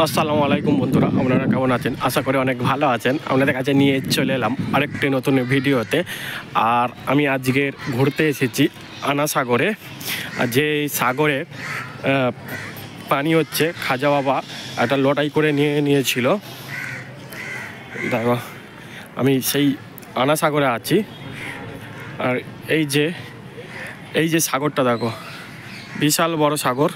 আসসালামু আলাইকুম বন্ধুরা, আপনারা কেমন আছেন? আশা করি অনেক ভালো আছেন। আপনাদের কাছে নিয়ে চলে এলাম আরেকটি নতুন ভিডিওতে। আর আমি আজকের ঘুরতে এসেছি আনা সাগরে। যে সাগরে পানি হচ্ছে খাজা বাবা একটা লটাই করে নিয়েছিল। দেখো আমি সেই আনা সাগরে আছি। আর এই যে সাগরটা দেখো, বিশাল বড় সাগর।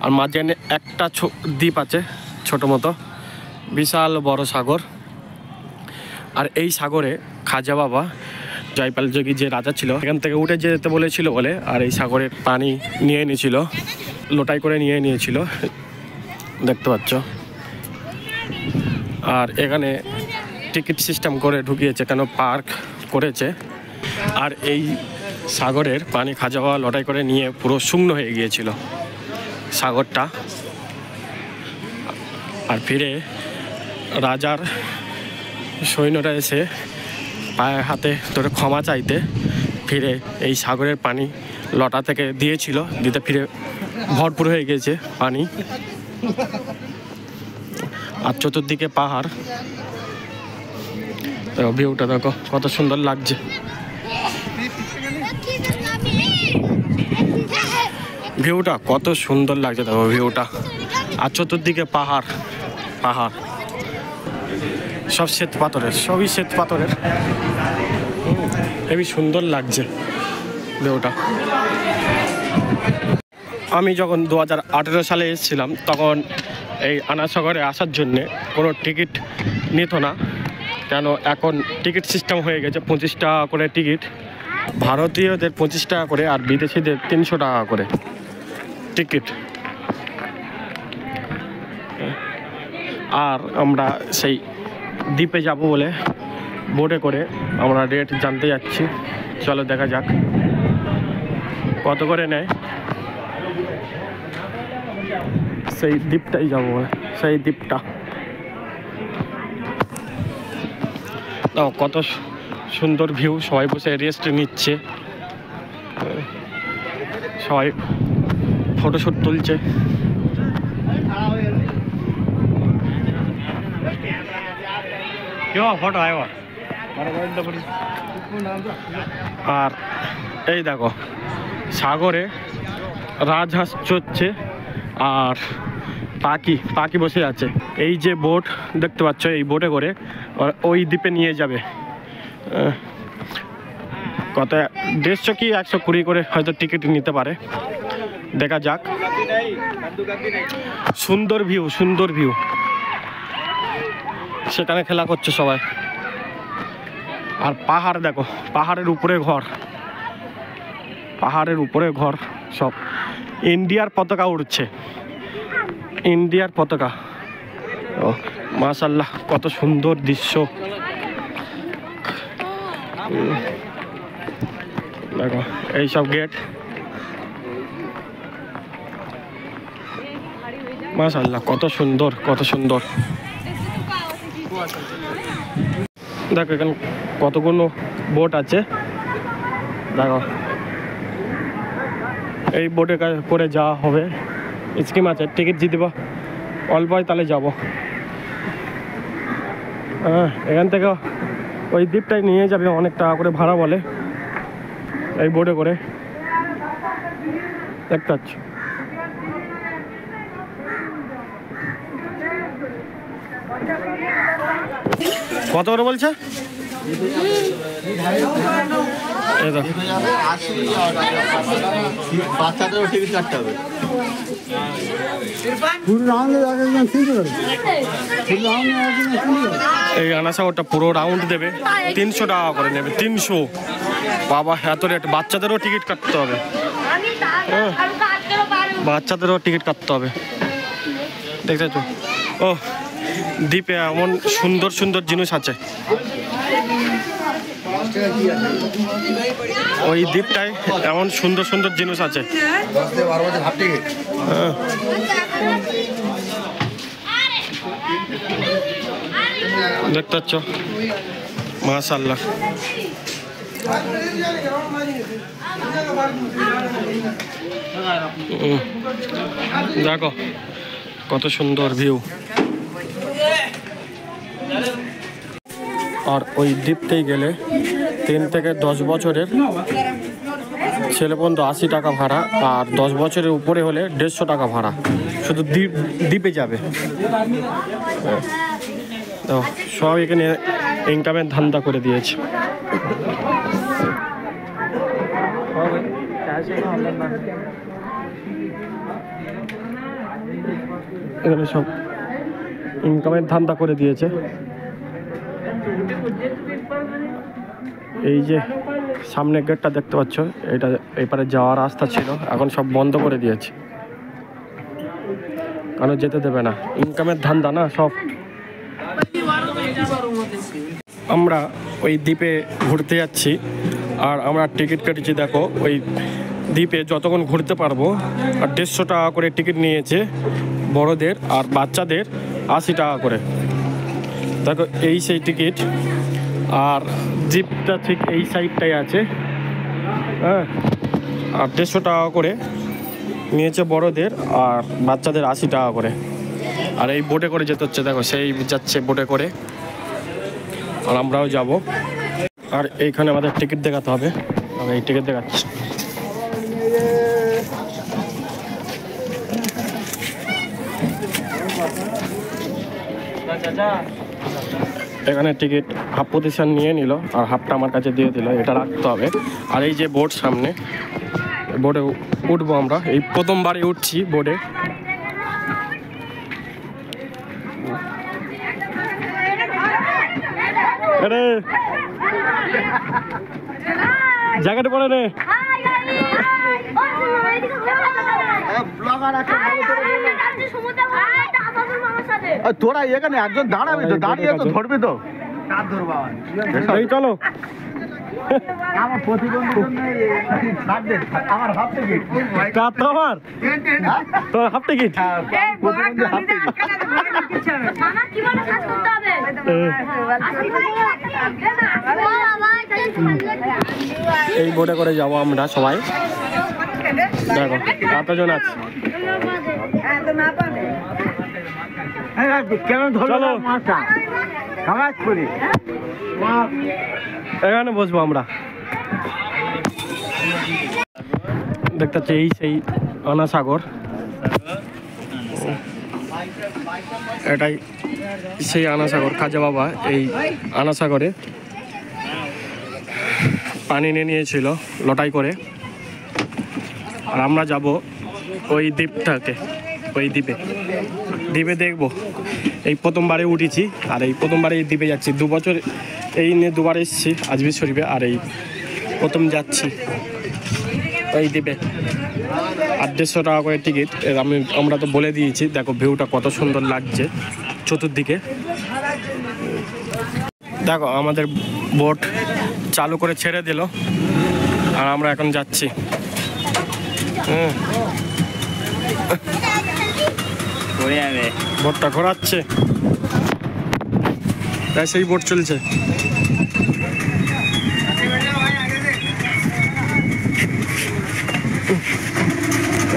আর মাঝখানে একটা দ্বীপ আছে ছোটো মতো, বিশাল বড় সাগর। আর এই সাগরে খাজা বাবা জয়পাল যোগী যে রাজা ছিল এখান থেকে উঠে যেতে বলেছিল বলে, আর এই সাগরের পানি নিয়ে নিয়েছিল, লোটাই করে নিয়েছিল, দেখতে পাচ্ছ। আর এখানে টিকিট সিস্টেম করে ঢুকিয়েছে, কেন পার্ক করেছে। আর এই সাগরের পানি খাজা বাবা লটাই করে নিয়ে পুরো শূন্য হয়ে গিয়েছিল সাগরটা। আর ফিরে রাজার সৈন্যরা এসে পায়ে হাতে ধরে ক্ষমা চাইতে ফিরে এই সাগরের পানি লটা থেকে দিতে ফিরে ভরপুর হয়ে গেছে পানি। আর চতুর্দিকে পাহাড়, ভিউটা দেখো কত সুন্দর লাগছে। ভিউটা কত সুন্দর লাগছে দেখো ভিউটা। আর চতুর্দিকে পাহাড়, সব শ্বেত পাথরের, সবই শ্বেত পাথরের। হেবি সুন্দর লাগছে ভিউটা। আমি যখন 2018 সালে এসেছিলাম তখন এই আনা সাগরে আসার জন্যে কোনো টিকিট নিত না, কেন এখন টিকিট সিস্টেম হয়ে গেছে। 25 টাকা করে টিকিট, ভারতীয়দের 25 টাকা করে, আর বিদেশিদের 300 টাকা করে টিকিট। আর আমরা সেই দ্বীপে যাব বলে বোটে করে আমরা রেট জানতে যাচ্ছি। চলো দেখা যাক কত করে নেয়। সেই দ্বীপটাই যাবো, সেই দ্বীপটা কত সুন্দর ভিউ। সবাই বসে রেস্ট নিচ্ছে, সবাই ফটোশ্যুট তুলছে। আর এই দেখো সাগরে রাজহাঁস চড়ছে আর পাখি বসে আছে। এই যে বোট দেখতে পাচ্ছ, এই বোটে করে ওই দ্বীপে নিয়ে যাবে। কত 150 কি 120 করে হয়তো টিকিট নিতে পারে, দেখা যাক। সুন্দর ভিউ। সেখানে খেলা করছে সবাই। আর পাহাড় দেখো, পাহাড়ের উপরে ঘর, সব ইন্ডিয়ার পতাকা উড়ছে, ইন্ডিয়ার পতাকা। ও মাশাআল্লাহ, কত সুন্দর দৃশ্য দেখো। এইসব গেট, মাশাআল্লাহ কত সুন্দর। দেখো এখানে কতগুলো বোট আছে দেখো। এই বোটে করে যাওয়া হবে, স্কিম আছে। টিকিট দিয়ে দেবো অল্প হয় তাহলে যাবো। হ্যাঁ, এখান থেকে ওই দ্বীপটাই নিয়ে যাবে, অনেক টাকা করে ভাড়া বলে এই বোটে করে, দেখতে পাচ্ছ। কত করে বলছে? এই আনা সাগরটা পুরো রাউন্ড দেবে, 300 টাকা করে নেবে। 300 বাবা, এত রেট! বাচ্চাদেরও টিকিট কাটতে হবে, দেখতে তো। ও দ্বীপে এমন সুন্দর জিনিস আছে। ওই দ্বীপটায় এমন সুন্দর জিনিস আছে। দেখতে পাচ্ছ, মাশাআল্লাহ। দেখো কত সুন্দর ভিউ। আর ওই দ্বীপতেই গেলে 3 থেকে 10 বছরের ছেলে পর্যন্ত 80 টাকা ভাড়া, আর 10 বছরের উপরে হলে 150 টাকা ভাড়া। শুধু দ্বীপে যাবে। তো সব এখানে ইনকামের ধান্দা করে দিয়েছে। এখানে সব ইনকামের ধান্দা করে দিয়েছে। এই যে সামনে গেটটা দেখতে পাচ্ছ, এটা এপারে যাওয়ার রাস্তা ছিল, এখন সব বন্ধ করে দিয়েছে, কারণ যেতে দেবে না, ইনকামের ধান্দা না সব। আমরা ওই দ্বীপে ঘুরতে যাচ্ছি, আর আমরা টিকিট কেটেছি। দেখো ওই দ্বীপে যতক্ষণ ঘুরতে পারবো, আর 150 টাকা করে টিকিট নিয়েছে বড়দের, আর বাচ্চাদের 80 টাকা করে। দেখো এই সেই টিকিট। আর জিপটা ঠিক এই সাইডটাই আছে, হ্যাঁ। আর 150 টাকা করে নিয়েছে বড়দের, আর বাচ্চাদের 80 টাকা করে। আর এই বোটে করে যেতে হচ্ছে, দেখো সেই যাচ্ছে বোটে করে, আর আমরাও যাব। আর এইখানে আমাদের টিকিট দেখাতে হবে, আমি এই টিকিট দেখাচ্ছি। এখানে টিকিট হাফ প্রতিষ্ঠান নিয়ে নিল, আর হাফটা আমার কাছে দিয়ে দিল, এটা রাখতে হবে। আর এই যে বোট সামনে, বোটে উঠবো আমরা, এই প্রথমবারই উঠছি বোটে। আরে জায়গাটা পড়ে রে, তোরা এখানে একজন দাঁড়াবি তো, দাঁড়িয়ে তো ধরবি তো। চলো আমার প্রতিবন্ধী আমার হাফ টিকিট, তোর হাফ টিকিট। এই বোটে করে যাবো আমরা সবাই। দেখো কতজন আছে, কেমন ধরো এখানে বসবো আমরা। দেখতে পাচ্ছি এই সেই আনা সাগর, এটাই সেই আনা সাগর। খাজা বাবা এই আনা সাগরে পানি নিয়ে নিয়েছিল লটাই করে। আর আমরা যাব ওই দ্বীপটাকে, ওই দ্বীপে দেখবো। এই প্রথমবারে উঠেছি, আর এই প্রথমবারে এই দ্বীপে যাচ্ছি। 2 বছর এই নিয়ে 2বার এসেছি আজমির শরীফে, আর এই প্রথম যাচ্ছি ওই দ্বীপে। আর 150 টাকা করে টিকিট। আমরা তো বলে দিয়েছি। দেখো ভিউটা কত সুন্দর লাগছে চতুর্দিকে। দেখো আমাদের বোট চালু করে ছেড়ে দিল, আর আমরা এখন যাচ্ছি। বোটটা ঘোরাচ্ছে, তাই সেই বোট চলছে।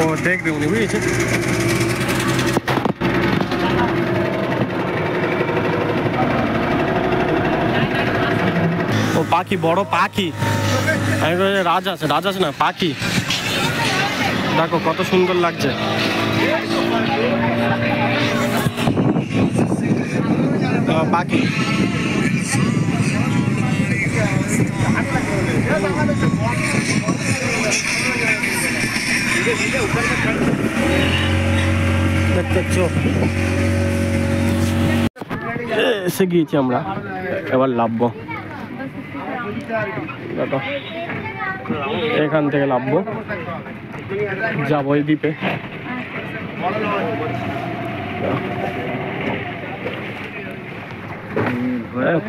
ও দেখবে উনি, বুঝেছে। ও পাখি, বড় পাখি। আমি রাজহাঁস না, পাখি। দেখো কত সুন্দর লাগছে। পাখি দেখতে এসে গিয়েছি আমরা, এবার লাভবো। দেখো এখান থেকে লাভবো, যাবো এই দ্বীপে।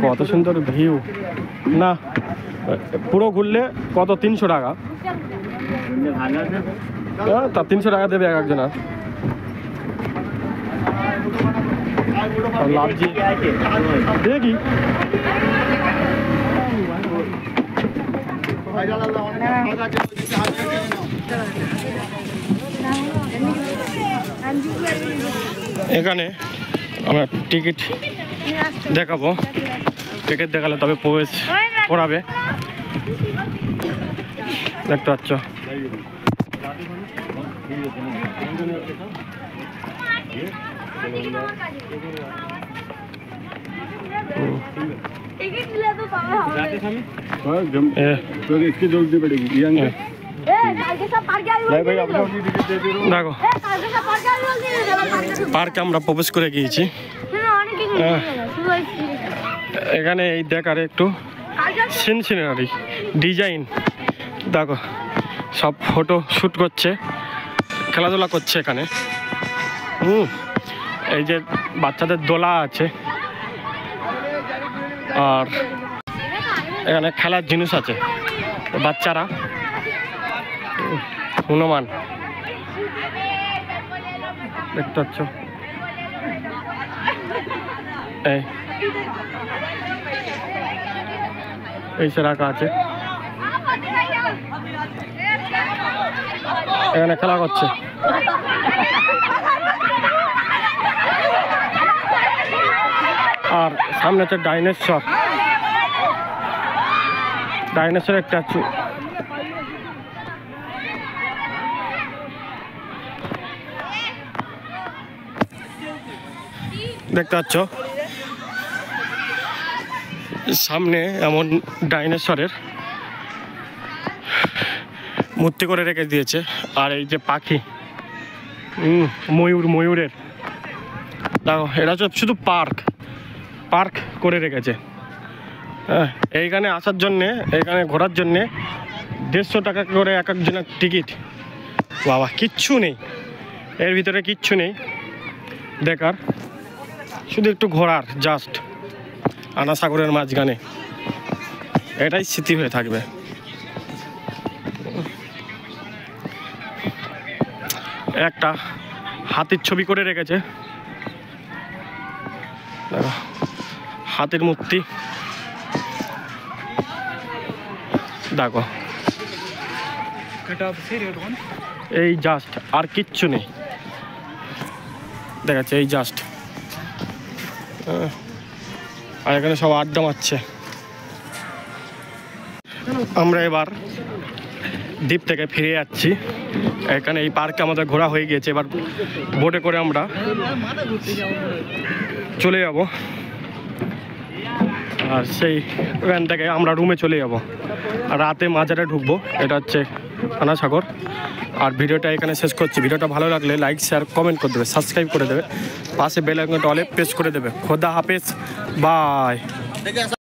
কত সুন্দর ভিউ না। পুরো ঘুরলে কত, 300 টাকা। তা 300 টাকা দেবে এক একজনের। লাভজি দেখি এখানে আমরা টিকিট দেখাবো, টিকিট দেখালে তবে প্রবেশ করাবে। দেখতে পাচ্ছ इसकी जल्दी पड़ेगी দেখো পার্কে আমরা প্রবেশ করে গিয়েছি। এখানে এই দেখার একটু সিনারি ডিজাইন দেখো, সব ফটো শ্যুট করছে, খেলাধুলা করছে এখানে। এই যে বাচ্চাদের দোলা আছে, আর এখানে খেলার জিনিস আছে বাচ্চারা। হনুমান দেখতে পাচ্ছ, এই সে রাখা আছে, এখানে খেলা করছে। আর সামনে হচ্ছে ডাইনোসরের স্ট্যাচু। দেখতে পাচ্ছ সামনে এমন ডাইনোসরের মূর্তি করে রেখে দিয়েছে। আর এই যে পাখি, ময়ূরের দেখো, এটা হচ্ছে শুধু পার্ক করে রেখেছে। হ্যাঁ, এইখানে আসার জন্যে, এইখানে ঘোরার জন্যে 150 টাকা করে এক একজনের টিকিট। বাবা, কিচ্ছু নেই এর ভিতরে, কিচ্ছু নেই দেখার, শুধু একটু ঘোরার, জাস্ট আনা সাগরের মাঝখানে। এটাই স্মৃতি হয়ে থাকবে। একটা হাতির ছবি করে রেখেছে, হাতির মূর্তি দেখো। এই জাস্ট, আর কিচ্ছু নেই দেখাচ্ছে, এই জাস্ট। আর এখানে সব আড্ডা মারছে। আমরা এবার দ্বীপ থেকে ফিরে যাচ্ছি। এখানে এই পার্কে আমাদের ঘোরা হয়ে গিয়েছে, এবার বোটে করে আমরা চলে যাব। আর সেই ওখান থেকে আমরা রুমে চলে যাব, আর রাতে মাজারে ঢুকবো। এটা হচ্ছে আনা সাগর। আর ভিডিওটা এখানে শেষ করছি। ভিডিওটা ভালো লাগলে লাইক, শেয়ার, কমেন্ট করে দেবে, সাবস্ক্রাইব করে দেবে, পাশে বেল আইকনটা অলে প্রেস করে দেবে। খোদা হাফেজ, বাই।